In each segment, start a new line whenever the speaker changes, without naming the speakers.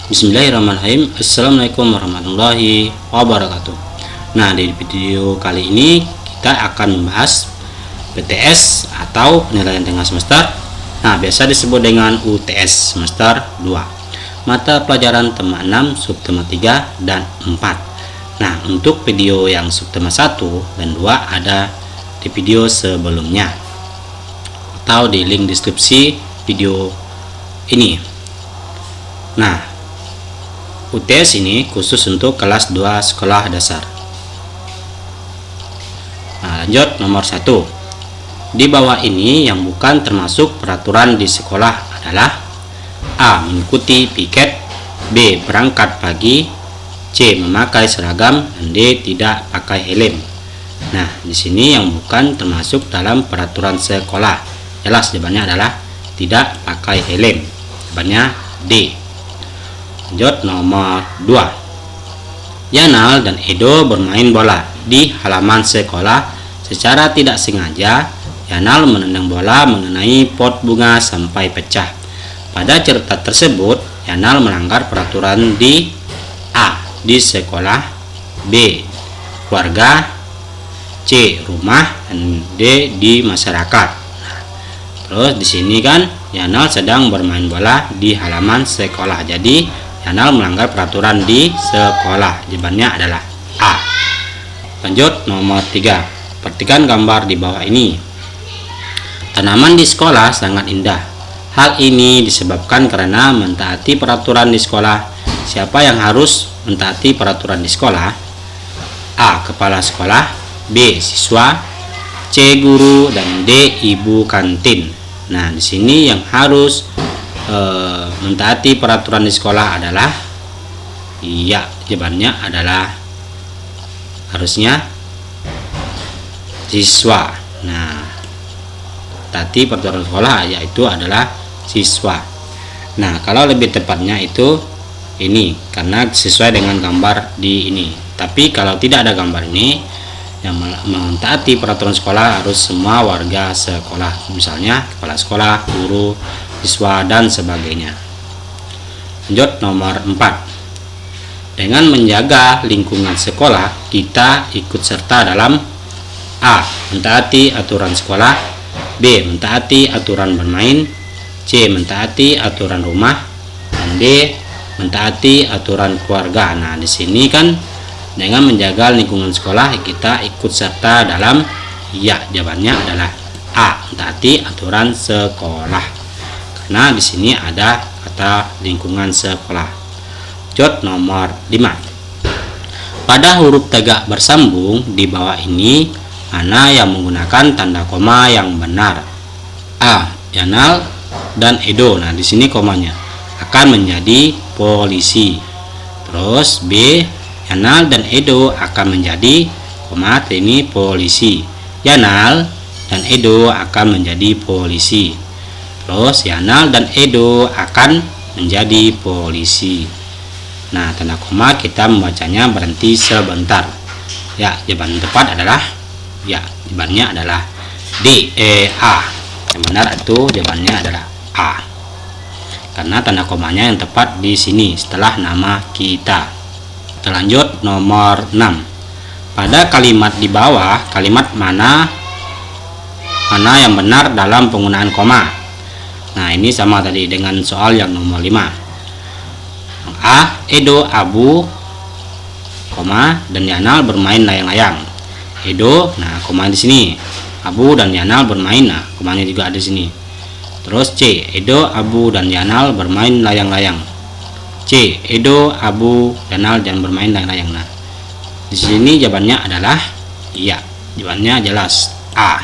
Bismillahirrahmanirrahim. Assalamualaikum warahmatullahi wabarakatuh. Nah, di video kali ini kita akan membahas PTS atau penilaian tengah semester. Nah, biasa disebut dengan UTS semester 2. Mata pelajaran tema 6, subtema 3 dan 4. Nah, untuk video yang subtema 1 dan 2 ada di video sebelumnya atau di link deskripsi video ini. Nah, UTS ini khusus untuk kelas 2 sekolah dasar. Nah, lanjut nomor 1. Di bawah ini yang bukan termasuk peraturan di sekolah adalah A. Mengikuti piket, B. Berangkat pagi, C. Memakai seragam, dan D. Tidak pakai helm. Nah, di sini yang bukan termasuk dalam peraturan sekolah. Jelas jawabannya adalah tidak pakai helm. Jawabannya D. Lanjut nomor 2. Yanal dan Edo bermain bola di halaman sekolah. Secara tidak sengaja, Yanal menendang bola mengenai pot bunga sampai pecah. Pada cerita tersebut, Yanal melanggar peraturan di A. Di sekolah, B. keluarga, C. rumah, dan D. di masyarakat. Terus di sini kan Yanal sedang bermain bola di halaman sekolah. Jadi Yanal melanggar peraturan di sekolah. Jawabannya adalah A. Lanjut nomor 3. Perhatikan gambar di bawah ini. Tanaman di sekolah sangat indah. Hal ini disebabkan karena mentaati peraturan di sekolah. Siapa yang harus mentaati peraturan di sekolah? A. Kepala sekolah, B. siswa, C. guru, dan D. ibu kantin. Nah, di sini yang harus mentaati peraturan di sekolah adalah iya, jawabannya adalah harusnya siswa. Nah, taati peraturan sekolah yaitu adalah siswa. Nah, kalau lebih tepatnya itu ini karena sesuai dengan gambar di ini. Tapi kalau tidak ada gambar ini, yang mentaati peraturan sekolah harus semua warga sekolah, misalnya kepala sekolah, guru, siswa, dan sebagainya. Lanjut nomor 4. Dengan menjaga lingkungan sekolah, kita ikut serta dalam A. mentaati aturan sekolah, B. mentaati aturan bermain, C. mentaati aturan rumah, dan D. mentaati aturan keluarga. Nah, di sini kan dengan menjaga lingkungan sekolah kita ikut serta dalam ya, jawabannya adalah A. mentaati aturan sekolah. Nah, di sini ada kata lingkungan sekolah. Jot nomor 5. Pada huruf tegak bersambung di bawah ini, mana yang menggunakan tanda koma yang benar? A. Yanal dan Edo. Nah, di sini komanya akan menjadi polisi. Terus B. Yanal dan Edo akan menjadi koma ini polisi. Yanal dan Edo akan menjadi polisi. Terus Yanal dan Edo akan menjadi polisi. Nah, tanda koma kita membacanya berhenti sebentar. Ya, jawaban tepat adalah ya, jawabannya adalah D. A. Yang benar itu jawabannya adalah A. Karena tanda komanya yang tepat di sini setelah nama kita. Kita lanjut nomor 6. Pada kalimat di bawah, kalimat mana yang benar dalam penggunaan koma? Nah, ini sama tadi dengan soal yang nomor 5. A. Edo, Abu, koma, dan Yanal bermain layang-layang. Edo, nah koma di sini. Abu dan Yanal bermain, nah komanya juga ada di sini. Terus C. Edo, Abu, dan Yanal bermain layang-layang. C. Edo, Abu, Yanal dan bermain layang-layang. Nah, di sini jawabannya adalah iya, jawabannya jelas A.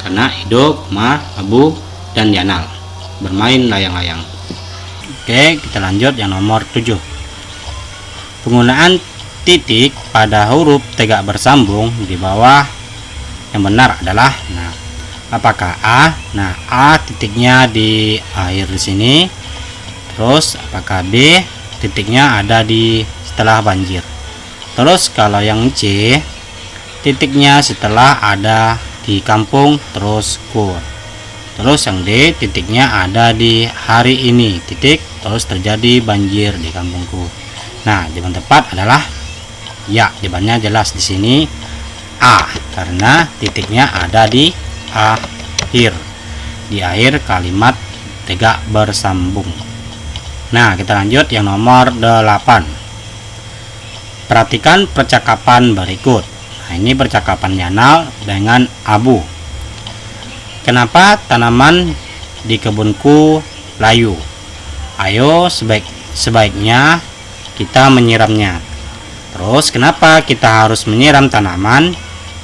Karena Edo, Abu, dan Yanal bermain layang-layang. Oke, kita lanjut yang nomor 7. Penggunaan titik pada huruf tegak bersambung di bawah yang benar adalah, nah, apakah A? Nah, A titiknya di akhir di sini. Terus apakah B? Titiknya ada di setelah banjir. Terus kalau yang C, titiknya setelah ada di kampung terus kur. Terus yang D, titiknya ada di hari ini, titik terus terjadi banjir di kampungku. Nah, jawaban tepat adalah ya. Jawabannya jelas di sini A, karena titiknya ada di akhir, di akhir kalimat tegak bersambung. Nah, kita lanjut yang nomor 8. Perhatikan percakapan berikut. Nah, ini percakapan Yanal dengan Abu. Kenapa tanaman di kebunku layu? Ayo sebaiknya kita menyiramnya. Terus kenapa kita harus menyiram tanaman?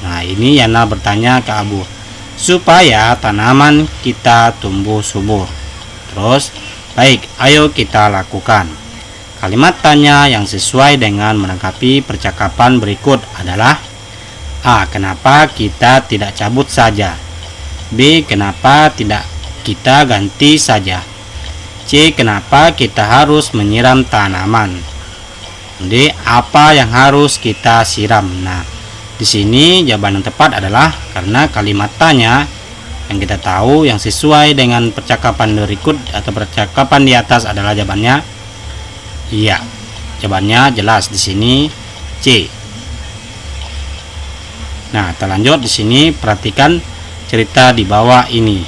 Nah, ini Yanal bertanya ke Abu. Supaya tanaman kita tumbuh subur. Terus, baik, ayo kita lakukan. Kalimat tanya yang sesuai dengan menanggapi percakapan berikut adalah A. Kenapa kita tidak cabut saja? B. Kenapa tidak kita ganti saja? C. Kenapa kita harus menyiram tanaman? D. Apa yang harus kita siram? Nah, di sini jawaban yang tepat adalah karena kalimat tanya yang kita tahu yang sesuai dengan percakapan berikut atau percakapan di atas adalah jawabannya iya. Jawabannya jelas di sini C. Nah, kita lanjut di sini, perhatikan cerita di bawah ini.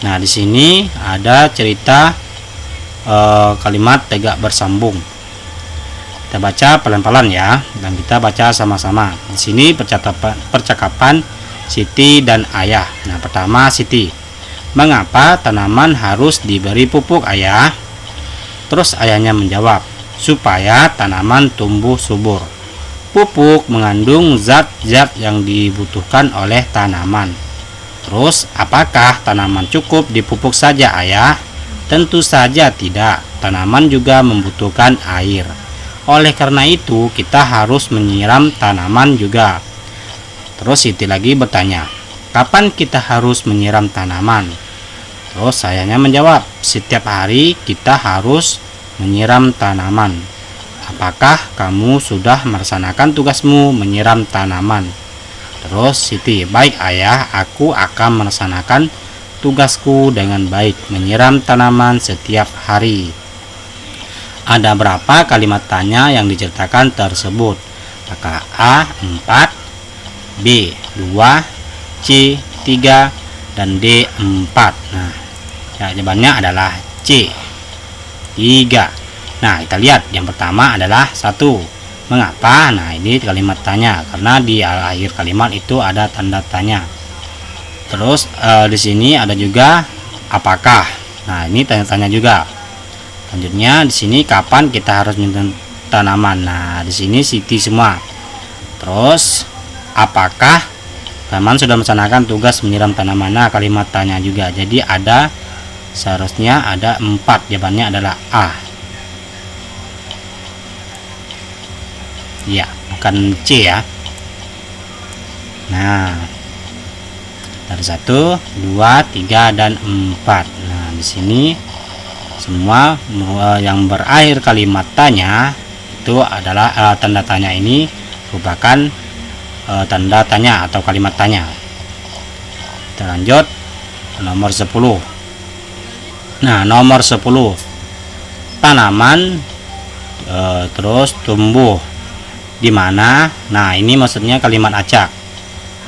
Nah, di sini ada cerita kalimat tegak bersambung. Kita baca pelan-pelan ya, dan kita baca sama-sama. Di sini percakapan Siti dan Ayah. Nah, pertama Siti. Mengapa tanaman harus diberi pupuk, Ayah? Terus ayahnya menjawab, supaya tanaman tumbuh subur. Pupuk mengandung zat-zat yang dibutuhkan oleh tanaman. Terus, apakah tanaman cukup dipupuk saja, Ayah? Tentu saja tidak. Tanaman juga membutuhkan air. Oleh karena itu, kita harus menyiram tanaman juga. Terus Siti lagi bertanya, kapan kita harus menyiram tanaman? Terus ayahnya menjawab, setiap hari kita harus menyiram tanaman. Apakah kamu sudah melaksanakan tugasmu menyiram tanaman? Terus Siti, baik Ayah, aku akan melaksanakan tugasku dengan baik, menyiram tanaman setiap hari. Ada berapa kalimat tanya yang diceritakan tersebut? Maka A 4, B 2, C 3, dan D 4. Nah, jawabannya adalah C 3. Nah, kita lihat yang pertama adalah 1. Mengapa? Nah, ini kalimat tanya karena di akhir kalimat itu ada tanda tanya. Terus di sini ada juga apakah. Nah, ini tanya-tanya juga. Selanjutnya di sini kapan kita harus menyiram tanaman. Nah, di sini Siti semua. Terus apakah teman sudah melaksanakan tugas menyiram tanaman? Nah, kalimat tanya juga. Jadi ada seharusnya ada 4. Jawabannya adalah A. Ya, bukan C ya. Nah, dari 1, 2, 3, dan 4. Nah, di sini semua yang berakhir kalimat tanya itu adalah tanda tanya ini merupakan tanda tanya atau kalimat tanya. Kita lanjut nomor 10. Nah, nomor 10. Tanaman terus tumbuh di mana? Nah, ini maksudnya kalimat acak.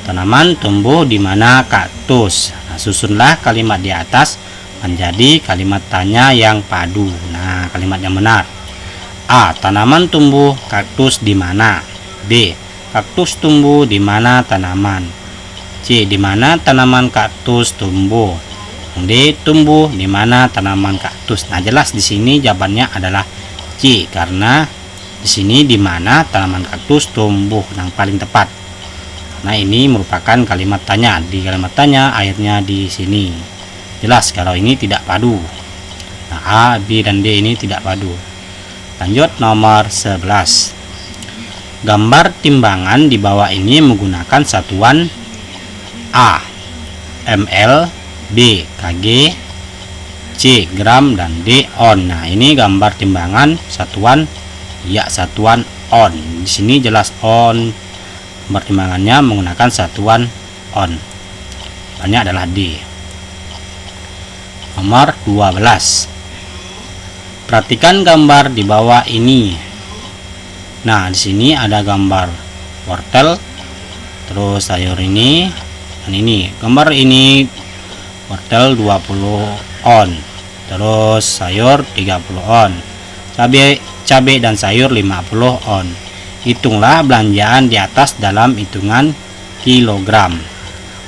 Tanaman tumbuh di mana kaktus. Nah, susunlah kalimat di atas menjadi kalimat tanya yang padu. Nah, kalimat yang benar. A. Tanaman tumbuh kaktus di mana? B. Kaktus tumbuh di mana tanaman? C. Di mana tanaman kaktus tumbuh? D. Tumbuh di mana tanaman kaktus? Nah, jelas di sini jawabannya adalah C karena di sini di mana tanaman kaktus tumbuh yang paling tepat. Nah, ini merupakan kalimat tanya. Di kalimat tanya akhirnya di sini. Jelas kalau ini tidak padu. Nah, A, B, dan D ini tidak padu. Lanjut nomor 11. Gambar timbangan di bawah ini menggunakan satuan A. ml, B. kg, C. gram, dan D. on. Nah, ini gambar timbangan satuan satuan on. Di sini jelas on. Gambar timbangannya menggunakan satuan on. Jawabannya adalah D. Nomor 12. Perhatikan gambar di bawah ini. Nah, di sini ada gambar wortel, terus sayur ini dan ini. Gambar ini wortel 20 on, terus sayur 30 on, cabai dan sayur 50 on. Hitunglah belanjaan di atas dalam hitungan kilogram.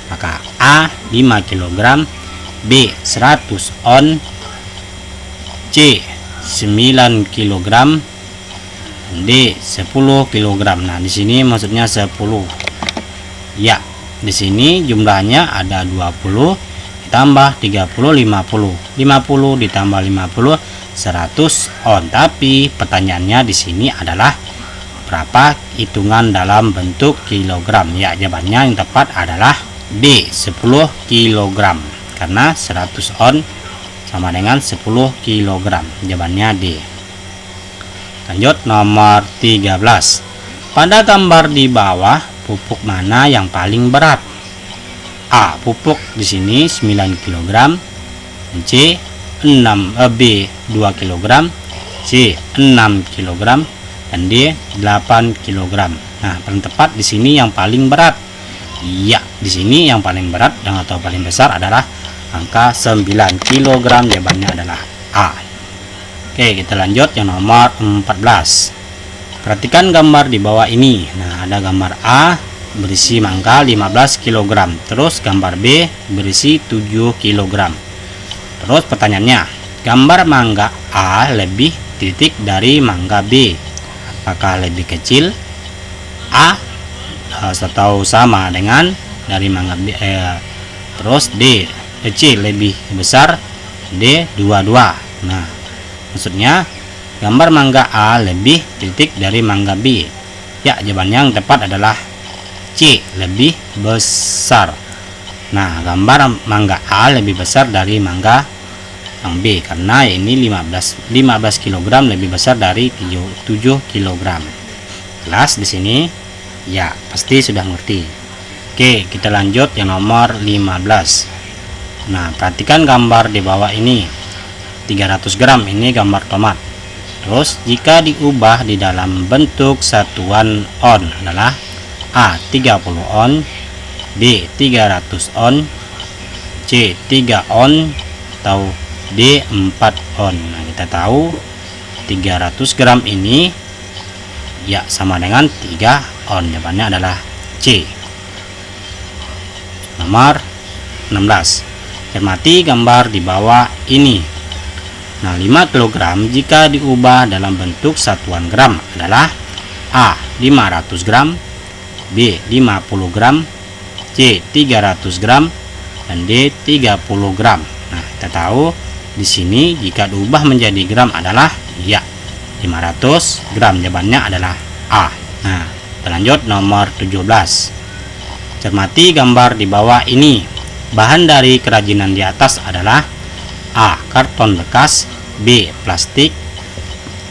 Maka A 5 kg, B 100 on, C 9 kg, D 10 kg. Nah, di sini maksudnya 10. Ya, di sini jumlahnya ada 20 ditambah 30 50. 50 ditambah 50 100 on. Tapi pertanyaannya di sini adalah berapa hitungan dalam bentuk kilogram? Ya, jawabannya yang tepat adalah B 10 kg. Karena 100 on sama dengan 10 kg. Jawabannya D. Lanjut nomor 13. Pada gambar di bawah, pupuk mana yang paling berat? A. Pupuk di sini 9 kg, C 6 B 2 kg, C 6 kg, dan D 8 kg. Nah, paling tepat di sini yang paling berat. Iya, di sini yang paling berat dan atau paling besar adalah angka 9 kg. Jawabannya adalah A. Oke, kita lanjut yang nomor 14. Perhatikan gambar di bawah ini. Nah, ada gambar A berisi mangga 15 kg. Terus gambar B berisi 7 kg. Terus pertanyaannya, gambar mangga A lebih titik dari mangga B. Apakah lebih kecil? A atau sama dengan dari mangga B. Terus D, C lebih besar, D 22. Nah, maksudnya gambar mangga A lebih titik dari mangga B. Ya, jawabannya yang tepat adalah C, lebih besar. Nah, gambar mangga A lebih besar dari mangga yang B karena ini 15 kg lebih besar dari 7 kg. Jelas di sini? Ya, pasti sudah ngerti. Oke, kita lanjut yang nomor 15. Nah, perhatikan gambar di bawah ini. 300 gram ini gambar tomat. Terus jika diubah di dalam bentuk satuan on adalah A 30 on, B 300 on, C 3 on, atau D 4 on. Nah, kita tahu 300 gram ini ya sama dengan 3 on. Jawabannya adalah C. Nomor 16. Cermati gambar di bawah ini. Nah, 5 kg jika diubah dalam bentuk satuan gram adalah A 500 gram, B 50 gram, C 300 gram, dan D 30 gram. Nah, kita tahu di sini jika diubah menjadi gram adalah ya 500 gram. Jawabannya adalah A. Nah, kita lanjut nomor 17. Cermati gambar di bawah ini. Bahan dari kerajinan di atas adalah A. karton bekas, B. plastik,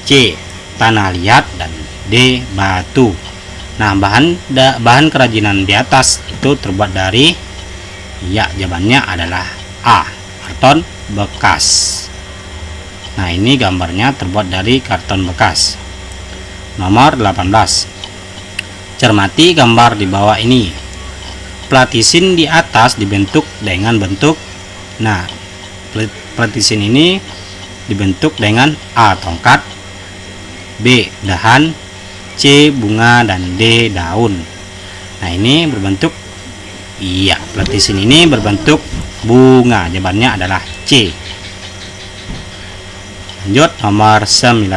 C. tanah liat, dan D. batu. Nah, bahan kerajinan di atas itu terbuat dari ya, jawabannya adalah A. karton bekas. Nah, ini gambarnya terbuat dari karton bekas. Nomor 18. Cermati gambar di bawah ini. Platisin di atas dibentuk dengan bentuk. Nah, platisin ini dibentuk dengan A. tongkat, B. dahan, C. bunga, dan D. daun. Nah, ini berbentuk iya, platisin ini berbentuk bunga. Jawabannya adalah C. Lanjut nomor 19.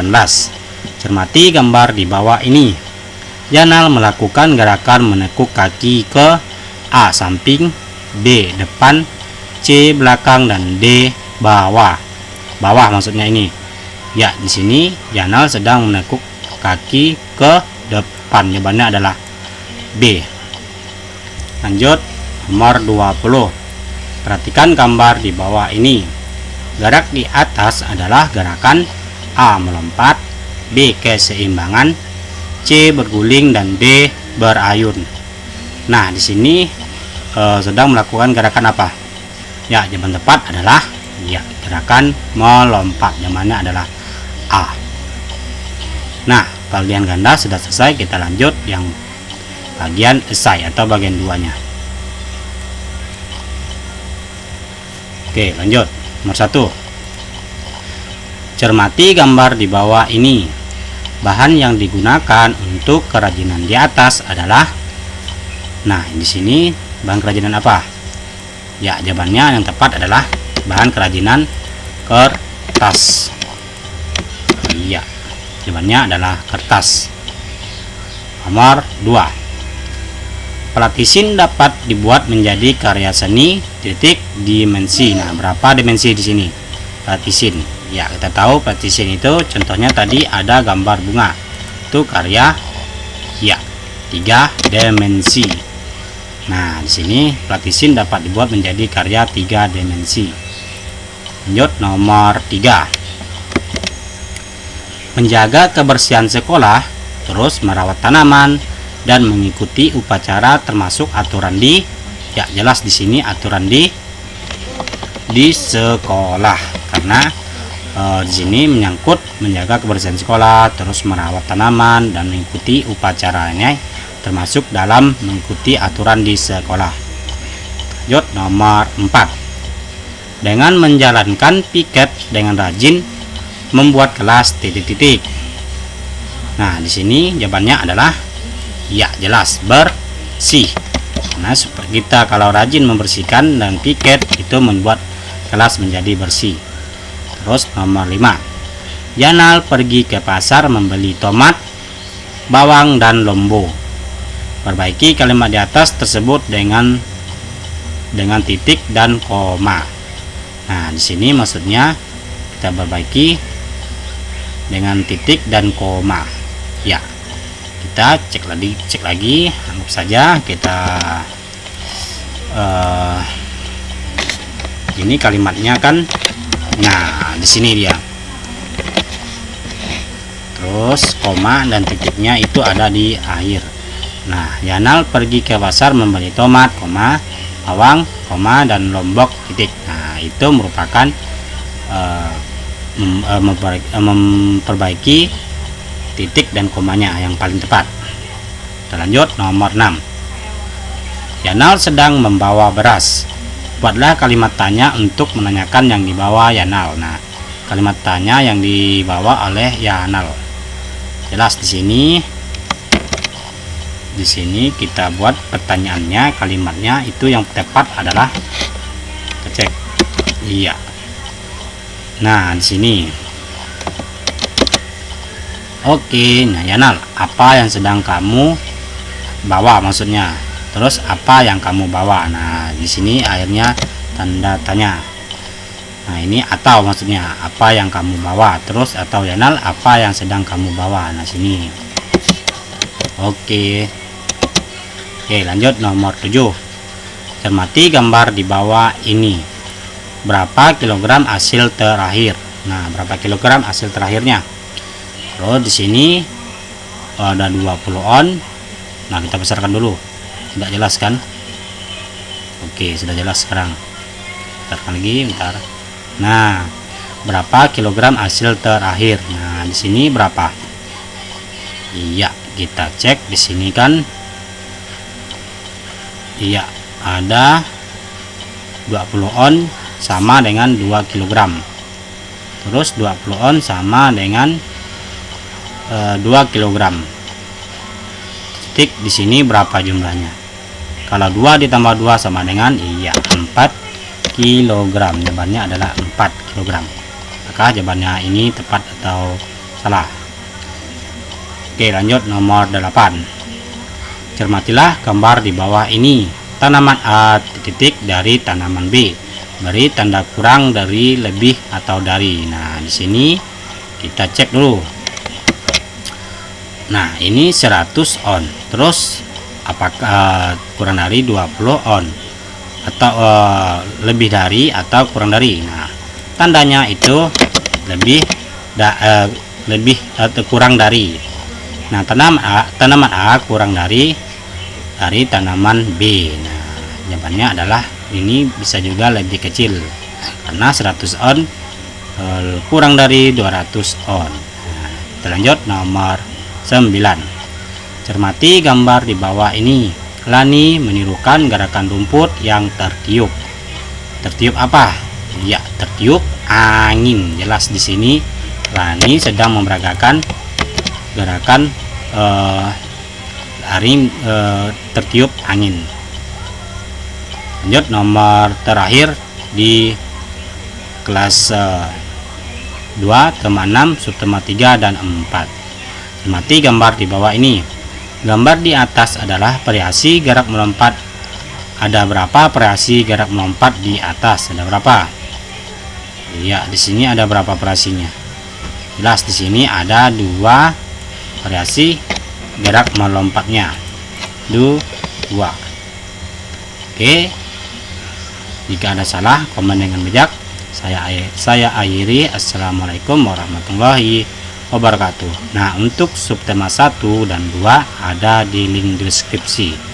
Cermati gambar di bawah ini. Janal melakukan gerakan menekuk kaki ke A. samping, B. depan, C. belakang, dan D. bawah. Bawah maksudnya ini. Ya, di sini Janal sedang menekuk kaki ke depan. Jawabannya adalah B. Lanjut nomor 20. Perhatikan gambar di bawah ini. Gerak di atas adalah gerakan A. melompat, B. keseimbangan, C. berguling, dan D. berayun. Nah, di sini sedang melakukan gerakan apa? Ya, jawaban tepat adalah ya, gerakan melompat. Jawabannya adalah A. Nah, bagian ganda sudah selesai, kita lanjut yang bagian esai atau bagian duanya. Oke, lanjut. Nomor 1. Cermati gambar di bawah ini. Bahan yang digunakan untuk kerajinan di atas adalah, nah di sini bahan kerajinan apa? Ya, jawabannya yang tepat adalah bahan kerajinan kertas. Iya, jawabannya adalah kertas. Nomor 2. Pelatisin dapat dibuat menjadi karya seni titik dimensi. Nah, berapa dimensi di sini? Pelatisin. Ya, kita tahu pelatisin itu contohnya tadi ada gambar bunga. Itu karya ya 3 dimensi. Nah, di sini pelatisin dapat dibuat menjadi karya 3 dimensi. Lanjut nomor 3. Menjaga kebersihan sekolah, terus merawat tanaman dan mengikuti upacara termasuk aturan di, ya jelas di sini aturan di sekolah, karena di sini menyangkut menjaga kebersihan sekolah, terus merawat tanaman dan mengikuti upacaranya termasuk dalam mengikuti aturan di sekolah. Lanjut nomor 4. Dengan menjalankan piket dengan rajin membuat kelas titik-titik. Nah, di sini jawabannya adalah ya jelas bersih. Nah, kita kalau rajin membersihkan dan piket itu membuat kelas menjadi bersih. Terus nomor 5. Yanal pergi ke pasar membeli tomat, bawang dan lombo. Perbaiki kalimat di atas tersebut dengan titik dan koma. Nah, di sini maksudnya kita perbaiki dengan titik dan koma. Ya. Kita cek lagi, anggap saja kita ini kalimatnya kan, nah di sini dia, terus koma dan titiknya itu ada di akhir. Nah, Yanal pergi ke pasar membeli tomat, koma, bawang, koma dan lombok titik. Nah, itu merupakan memperbaiki titik dan komanya yang paling tepat. Kita lanjut nomor 6. Yanal sedang membawa beras. Buatlah kalimat tanya untuk menanyakan yang dibawa Yanal. Nah, kalimat tanya yang dibawa oleh Yanal. Jelas di sini kita buat pertanyaannya, kalimatnya itu yang tepat adalah, kita cek. Iya. Nah, di sini. Oke, nah Yanal, apa yang sedang kamu bawa maksudnya? Terus apa yang kamu bawa? Nah, di sini akhirnya tanda tanya. Nah, ini atau maksudnya apa yang kamu bawa? Terus atau Yanal, apa yang sedang kamu bawa? Nah, sini. Oke. Oke, lanjut nomor 7. Cermati gambar di bawah ini. Berapa kilogram hasil terakhir? Nah, berapa kilogram hasil terakhirnya? Terus di sini ada 20 on. Nah, kita besarkan dulu. Tidak jelas kan? Oke, sudah jelas sekarang. Besarkan lagi, bentar. Nah, berapa kilogram hasil terakhir? Nah, di sini berapa? Iya, kita cek di sini kan. Iya, ada 20 on sama dengan 2 kg. Terus 20 on sama dengan 2 kg. Titik di sini berapa jumlahnya? Kalau 2 ditambah 2 sama dengan 4 kg. Jawabannya adalah 4 kg. Apakah jawabannya ini tepat atau salah? Oke, lanjut nomor 8. Cermatilah gambar di bawah ini. Tanaman A titik dari tanaman B. Beri tanda kurang dari, lebih atau dari. Nah, di sini kita cek dulu. Nah, ini 100 on. Terus apakah kurang dari 20 on atau lebih dari atau kurang dari? Nah, tandanya itu lebih atau kurang dari. Nah, tanaman A kurang dari tanaman B. Nah, jawabannya adalah ini bisa juga lebih kecil karena 100 on kurang dari 200 on. Kita lanjut nomor 9. Cermati gambar di bawah ini. Lani menirukan gerakan rumput yang tertiup. Tertiup apa? Ya, tertiup angin. Jelas di sini Lani sedang memperagakan gerakan tertiup angin. Lanjut nomor terakhir di kelas 2 tema 6 subtema 3 dan 4. Cermati gambar di bawah ini. Gambar di atas adalah variasi gerak melompat. Ada berapa variasi gerak melompat di atas? Ada berapa? Ya, di sini ada berapa variasinya? Jelas di sini ada 2 variasi gerak melompatnya. 2. Oke. Jika ada salah, komen dengan bijak. Saya akhiri. Assalamualaikum warahmatullahi wabarakatuh. Nah, untuk subtema 1 dan 2 ada di link deskripsi.